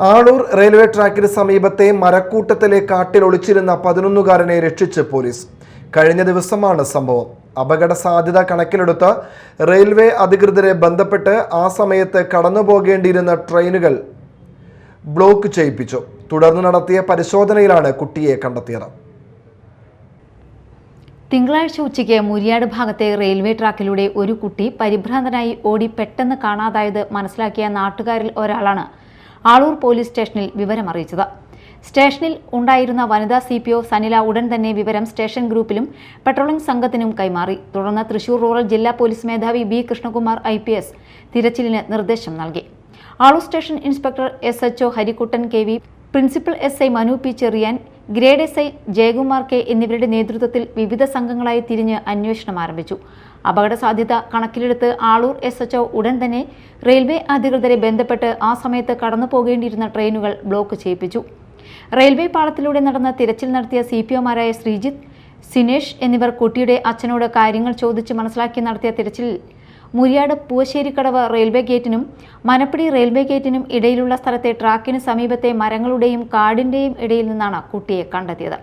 Aloor railway ട്രാക്കിന് സമീപത്തെ മരക്കൂട്ടത്തിലെ കാട്ടിൽ ഒളിച്ചിരുന്ന 11-കാരനെ രക്ഷിച്ച് പോലീസ്. കഴിഞ്ഞ ദിവസമാണ് സംഭവം. അപകട സാധ്യത കണക്കിലെടുത്ത് റെയിൽവേ അധികൃതരെ ബന്ധപ്പെട്ട് ആ സമയത്ത് കടന്നുപോകേണ്ടിയിരുന്ന ട്രെയിനുകൾ ബ്ലോക്ക് ചെയ്യിപ്പിച്ചു. തുടർന്ന് നടത്തിയ പരിശോധനയിലാണ് കുട്ടിയെ കണ്ടെത്തിയത്. തിങ്കളാഴ്ച ഉച്ചയ്ക്ക് മുരിയാട് ഭാഗത്തെ റെയിൽവേ ട്രാക്കിലൂടെ ഒരു കുട്ടി പരിഭ്രാന്തനായി ഓടി പെട്ടെന്ന് കാണാതായത് മനസ്സിലാക്കിയ നാട്ടുകാരിൽ ഒരാളാണ് ആളൂർ പോലീസ് സ്റ്റേഷനിൽ വിവരമറിയിച്ചത്. സ്റ്റേഷനിൽ ഉണ്ടായിരുന്ന വനിതാ CPO സനില ഉടൻ തന്നെ വിവരം സ്റ്റേഷൻ ഗ്രൂപ്പിലും പെട്രോളിംഗ് സംഘത്തിനും കൈമാറി. തുടർന്ന് തൃശൂർ റൂറൽ ജില്ലാ പോലീസ് മേധാവി B. കൃഷ്ണകുമാർ IPS തിരച്ചിലിന് നിർദ്ദേശം നൽകി. Aloor station inspector SHO Harikuttan KV, principal SI Manu P. Cheriyan, grade SI Jayakumar K എന്നിവരുടെ നേതൃത്വത്തിൽ വിവിധ സംഘങ്ങളായി തിരിഞ്ഞ് അന്വേഷണം ആരംഭിച്ചു. അപകട സാധ്യത കണക്കിലെടുത്ത് ആളൂർ SHO ഉടൻ തന്നെ റെയിൽവേ അധികൃതരെ ബന്ധപ്പെട്ട് ആ സമയത്ത് കടന്നു പോകേണ്ടിയിരുന്ന ട്രെയിനുകൾ ബ്ലോക്ക് ചെയ്യിപ്പിച്ചു. റെയിൽവേ പാളത്തിലൂടെ നടന്ന തിരച്ചിൽ നടത്തിയ CPOമാരായ ശ്രീജിത്ത്, സിനേഷ് എന്നിവർ കുട്ടിയുടെ അച്ഛനോട് കാര്യങ്ങൾ ചോദിച്ച് മനസ്സിലാക്കി നടത്തിയ തിരച്ചിലിൽ മുരിയാട് പൂവശ്ശേരിക്കടവ് റെയിൽവേ ഗേറ്റിനും മനപ്പടി റെയിൽവേ ഗേറ്റിനും ഇടയിലുള്ള സ്ഥലത്തെ ട്രാക്കിന് സമീപത്തെ മരങ്ങളുടെയും കാടിന്റെയും ഇടയിൽ നിന്നാണ് കുട്ടിയെ കണ്ടെത്തിയത്.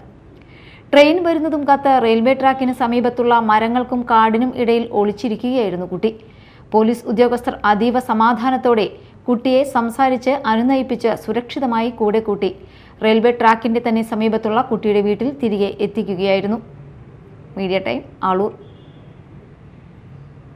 ട്രെയിൻ വരുന്നതും കാത്ത് റെയിൽവേ ട്രാക്കിന് സമീപത്തുള്ള മരങ്ങൾക്കും കാടിനും ഇടയിൽ ഒളിച്ചിരിക്കുകയായിരുന്നു കുട്ടി. പോലീസ് ഉദ്യോഗസ്ഥർ അതീവ സമാധാനത്തോടെ കുട്ടിയെ സംസാരിച്ച് അനുനയിപ്പിച്ച് സുരക്ഷിതമായി കൂടെ കൂട്ടി റെയിൽവേ ട്രാക്കിന്റെ തന്നെ സമീപത്തുള്ള കുട്ടിയുടെ വീട്ടിൽ തിരികെ എത്തിക്കുകയായിരുന്നു. Media time, Aloor.